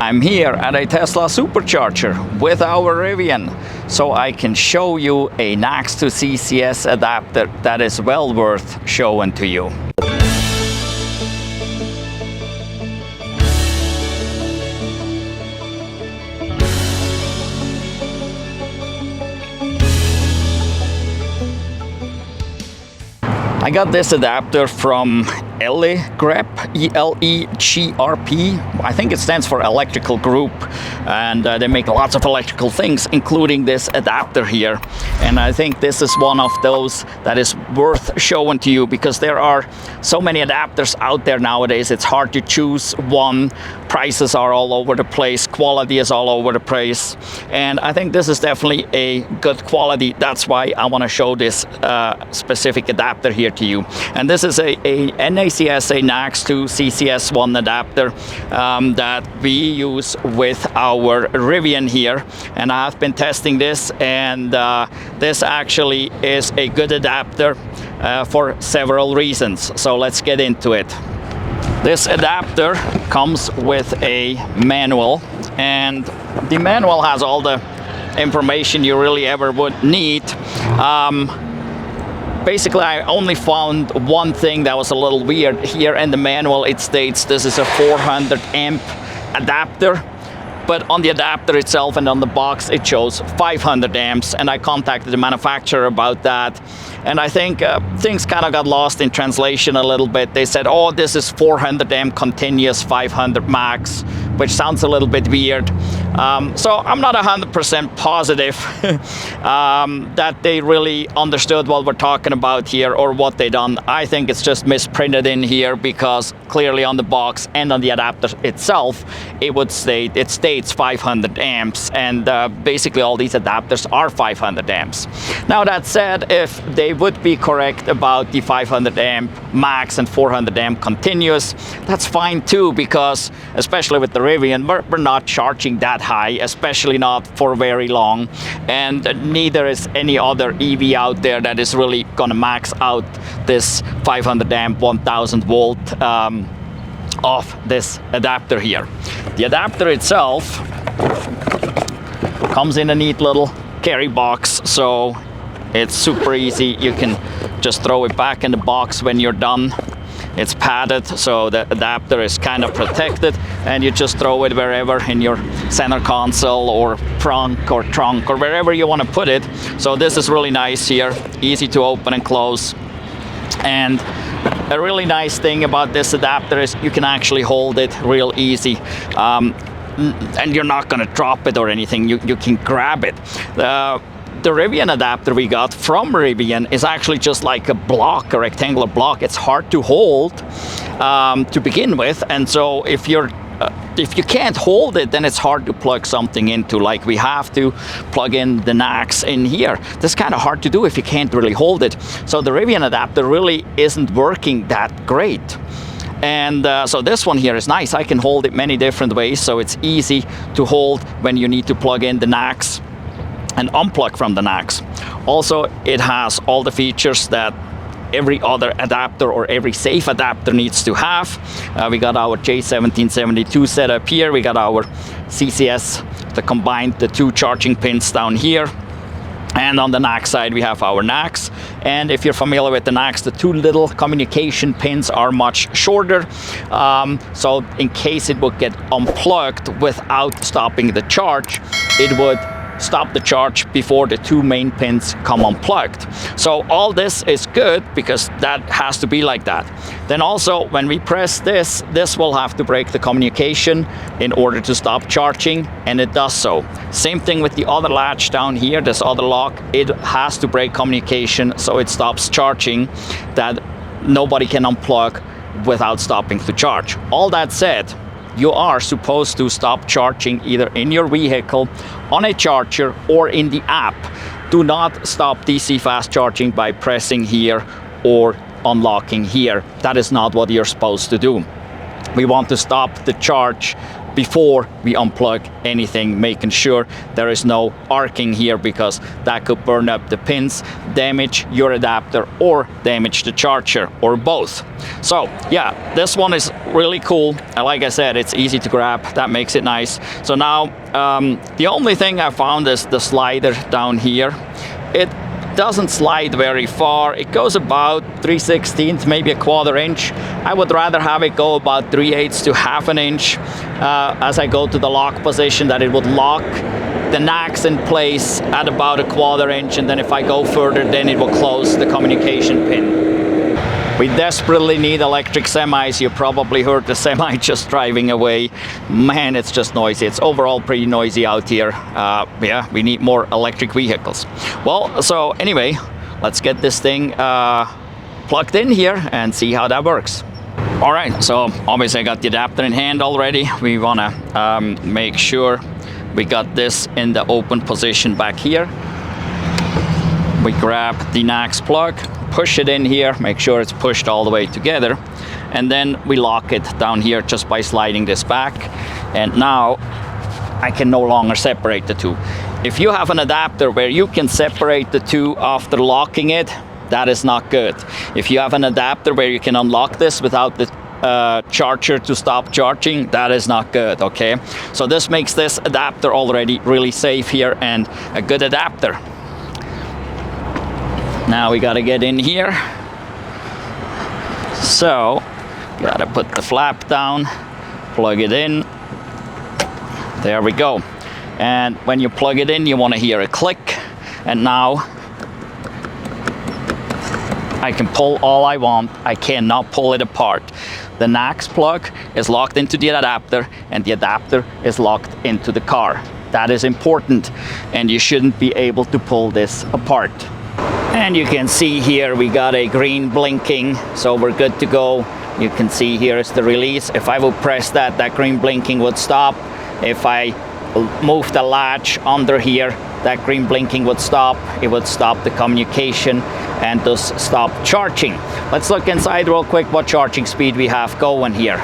I'm here at a Tesla Supercharger with our Rivian, so I can show you a NACS to CCS adapter that is well worth showing to you. I got this adapter from ELEGRP, E-L-E-G-R-P. I think it stands for Electrical Group, and they make lots of electrical things, including this adapter here. And I think this is one of those that is worth showing to you because there are so many adapters out there nowadays. It's hard to choose one. Prices are all over the place. Quality is all over the place. And I think this is definitely a good quality. That's why I want to show this specific adapter here to you. And this is a NACS, a NACS to CCS 1 adapter that we use with our Rivian here. And I've been testing this, and this actually is a good adapter for several reasons. So let's get into it. This adapter comes with a manual, and the manual has all the information you really ever would need. Basically, I only found one thing that was a little weird. Here in the manual, it states this is a 400 amp adapter, but on the adapter itself and on the box, it shows 500 amps, and I contacted the manufacturer about that. And I think things kind of got lost in translation a little bit. They said, oh, this is 400 amp continuous, 500 max, which sounds a little bit weird. So I'm not 100% positive that they really understood what we're talking about here or what they done. I think it's just misprinted in here because clearly on the box and on the adapter itself, it states 500 amps, and basically all these adapters are 500 amps. Now that said, if they would be correct about the 500 amp max and 400 amp continuous, that's fine too, because especially with the Rivian, we're not charging that high, especially not for very long, and neither is any other EV out there that is really gonna max out this 500 amp 1000 volt of this adapter here. The adapter itself comes in a neat little carry box, so it's super easy. You can just throw it back in the box when you're done. It's padded, so the adapter is kind of protected, and you just throw it wherever in your center console or trunk or wherever you want to put it. So this is really nice here, easy to open and close. And a really nice thing about this adapter is you can actually hold it real easy. And you're not going to drop it or anything. You can grab it. The Rivian adapter we got from Rivian is actually just like a block, a rectangular block. It's hard to hold to begin with, and so if you can't hold it, then it's hard to plug something into. Like we have to plug in the NACS in here. That's kind of hard to do if you can't really hold it. So the Rivian adapter really isn't working that great. And so this one here is nice. I can hold it many different ways, so it's easy to hold when you need to plug in the NACS and unplug from the NACS. Also, it has all the features that every other adapter or every safe adapter needs to have. We got our J1772 setup here. We got our CCS to combine the two charging pins down here. And on the NACS side, we have our NACS. And if you're familiar with the NACS, the two little communication pins are much shorter. So in case it would get unplugged without stopping the charge, it would stop the charge before the two main pins come unplugged. So all this is good because that has to be like that. Then also when we press this will have to break the communication in order to stop charging, and it does so. Same thing with the other latch down here, this other lock, it has to break communication so it stops charging, that nobody can unplug without stopping to charge. All that said, you are supposed to stop charging either in your vehicle, on a charger, or in the app. Do not stop DC fast charging by pressing here or unlocking here. That is not what you're supposed to do. We want to stop the charge before we unplug anything, making sure there is no arcing here, because that could burn up the pins, damage your adapter, or damage the charger, or both. So yeah, this one is really cool. Like I said, it's easy to grab. That makes it nice. So now the only thing I found is the slider down here. It doesn't slide very far. It goes about 3/16, maybe a 1/4 inch. I would rather have it go about 3/8 to 1/2 inch as I go to the lock position, that it would lock the NACS in place at about a 1/4 inch, and then if I go further, then it will close the communication pin. We desperately need electric semis. You probably heard the semi just driving away. Man, it's just noisy. It's overall pretty noisy out here. Yeah, we need more electric vehicles. Well, so anyway, let's get this thing plugged in here and see how that works. All right, so obviously I got the adapter in hand already. We wanna make sure we got this in the open position back here. We grab the NACS plug, push it in here, make sure it's pushed all the way together, and then we lock it down here just by sliding this back. And now I can no longer separate the two. If you have an adapter where you can separate the two after locking it, that is not good. If you have an adapter where you can unlock this without the charger to stop charging, that is not good, okay? So this makes this adapter already really safe here and a good adapter. Now we gotta get in here. So, gotta put the flap down, plug it in. There we go. And when you plug it in, you wanna hear a click. And now, I can pull all I want. I cannot pull it apart. The NACS plug is locked into the adapter, and the adapter is locked into the car. That is important, and you shouldn't be able to pull this apart. And you can see here we got a green blinking, so we're good to go. You can see here is the release. If I would press that, that green blinking would stop. If I move the latch under here, that green blinking would stop. It would stop the communication and thus stop charging. Let's look inside real quick what charging speed we have going here.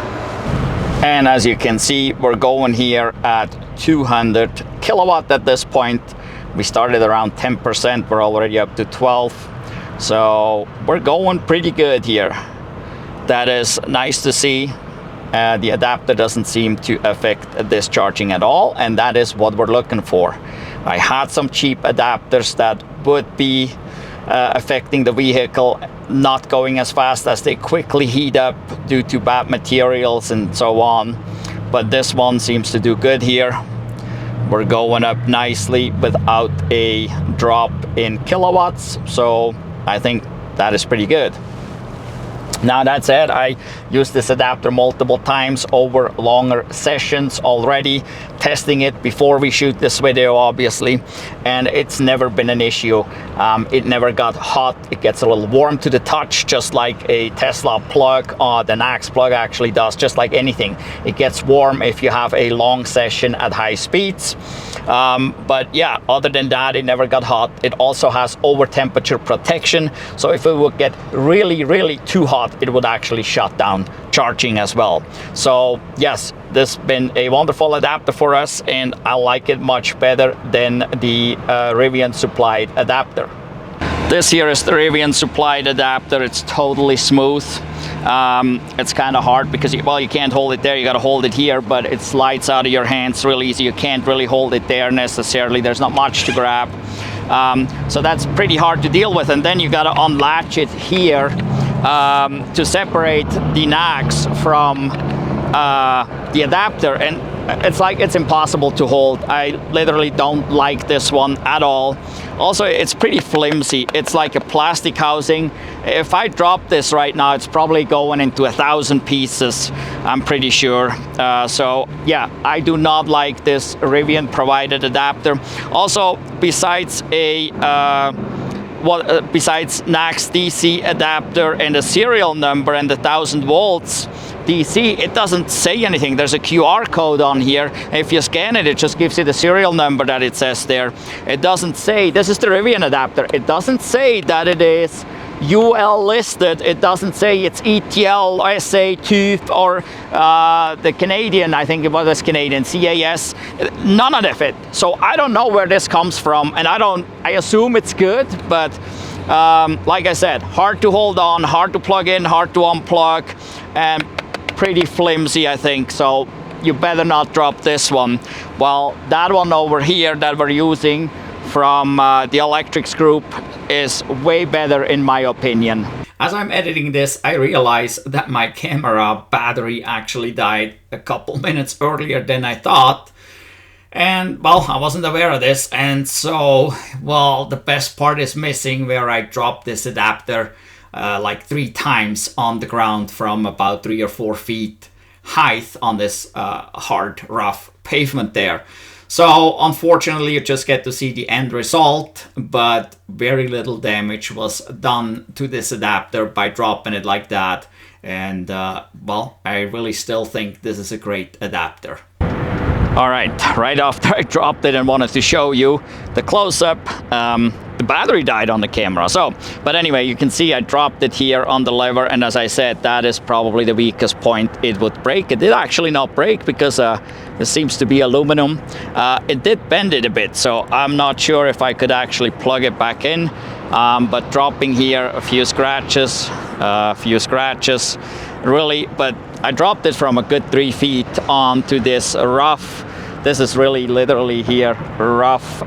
And as you can see, we're going here at 200 kilowatt at this point. We started around 10%, we're already up to 12. So we're going pretty good here. That is nice to see. The adapter doesn't seem to affect this charging at all, and that is what we're looking for. I had some cheap adapters that would be affecting the vehicle, not going as fast as they quickly heat up due to bad materials and so on. But this one seems to do good here. We're going up nicely without a drop in kilowatts, so I think that is pretty good. Now that said, I used this adapter multiple times over longer sessions already, testing it before we shoot this video obviously, and it's never been an issue. It never got hot. It gets a little warm to the touch, just like a Tesla plug, or the NACS plug actually does, just like anything. It gets warm if you have a long session at high speeds. But yeah, other than that, it never got hot. It also has over temperature protection, so if it would get really too hot, it would actually shut down charging as well. So yes, this has been a wonderful adapter for us, and I like it much better than the Rivian supplied adapter. This here is the Rivian supplied adapter. It's totally smooth. It's kind of hard because, well, you can't hold it there, you got to hold it here, but it slides out of your hands real easy. You can't really hold it there necessarily. There's not much to grab. So that's pretty hard to deal with, and then you got to unlatch it here to separate the NACS from the adapter, and it's impossible to hold. I literally don't like this one at all. Also, it's pretty flimsy. It's like a plastic housing. If I drop this right now, it's probably going into 1,000 pieces, I'm pretty sure. So yeah, I do not like this Rivian provided adapter. Also, besides a besides NACS DC adapter and a serial number and the 1,000 volts DC, it doesn't say anything. There's a QR code on here. If you scan it, it just gives you the serial number that it says there. It doesn't say, this is the Rivian adapter. It doesn't say that it is UL listed. It doesn't say it's ETL, SA, TÜV, or the Canadian, I think it was Canadian, CAS. None of it. So I don't know where this comes from, and I assume it's good, but like I said, hard to hold on, hard to plug in, hard to unplug, and pretty flimsy, I think. So you better not drop this one. Well, that one over here that we're using from the Electrics group is way better in my opinion. As I'm editing this, I realize that my camera battery actually died a couple minutes earlier than I thought. And well, I wasn't aware of this, and so, well, the best part is missing, where I dropped this adapter like 3 times on the ground from about 3 or 4 feet height on this hard, rough pavement there. So unfortunately, you just get to see the end result, but very little damage was done to this adapter by dropping it like that. And well, I really still think this is a great adapter. All right after I dropped it and wanted to show you the close-up, the battery died on the camera. So, but anyway, you can see I dropped it here on the lever, and as I said, that is probably the weakest point it would break. It did actually not break because this seems to be aluminum. It did bend it a bit, so I'm not sure if I could actually plug it back in. But dropping here, a few scratches, really, but I dropped it from a good 3 feet onto this rough, this is really literally here, rough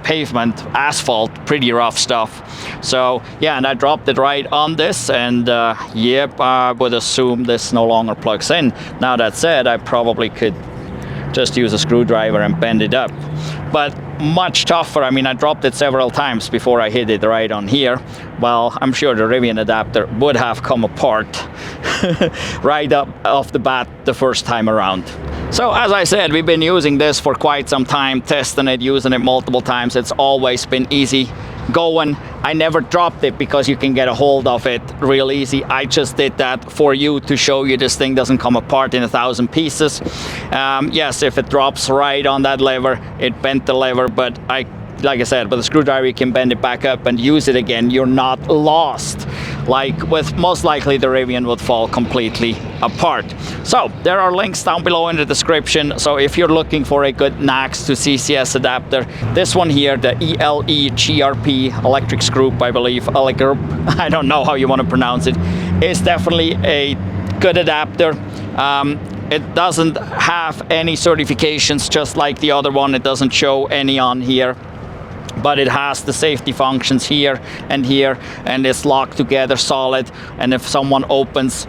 pavement, asphalt, pretty rough stuff. So yeah, and I dropped it right on this, and yep, I would assume this no longer plugs in. Now that said, I probably could just use a screwdriver and bend it up, but much tougher. I mean, I dropped it several times before I hit it right on here. Well, I'm sure the Rivian adapter would have come apart right up off the bat the first time around. So as I said, we've been using this for quite some time, testing it, using it multiple times. It's always been easy going. I never dropped it because you can get a hold of it real easy. I just did that for you to show you this thing doesn't come apart in 1,000 pieces. Yes, if it drops right on that lever, it bent the lever, but like I said, with a screwdriver you can bend it back up and use it again. You're not lost. Like with most likely the Rivian would fall completely apart. So there are links down below in the description. So if you're looking for a good NACS to CCS adapter, this one here, the ELEGRP Electrics Group, I believe, ELEGRP, I don't know how you want to pronounce it, is definitely a good adapter. It doesn't have any certifications, just like the other one. It doesn't show any on here, but it has the safety functions here, and it's locked together solid. And if someone opens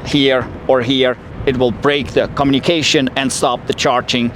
here or here, it will break the communication and stop the charging.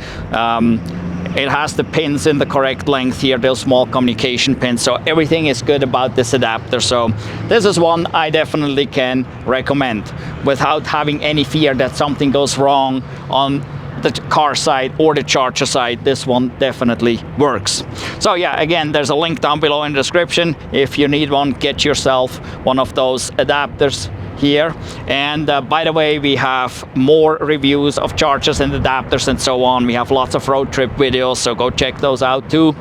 It has the pins in the correct length here, those small communication pins. So everything is good about this adapter. So this is one I definitely can recommend without having any fear that something goes wrong on the car side or the charger side. This one definitely works. So yeah, again, there's a link down below in the description. If you need one, get yourself one of those adapters here. And by the way, we have more reviews of chargers and adapters and so on. We have lots of road trip videos, so go check those out too.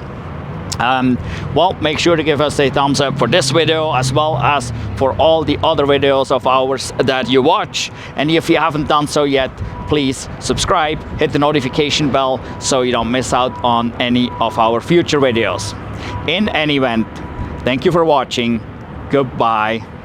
Well, make sure to give us a thumbs up for this video, as well as for all the other videos of ours that you watch. And if you haven't done so yet, please subscribe, hit the notification bell so you don't miss out on any of our future videos. In any event, thank you for watching. Goodbye.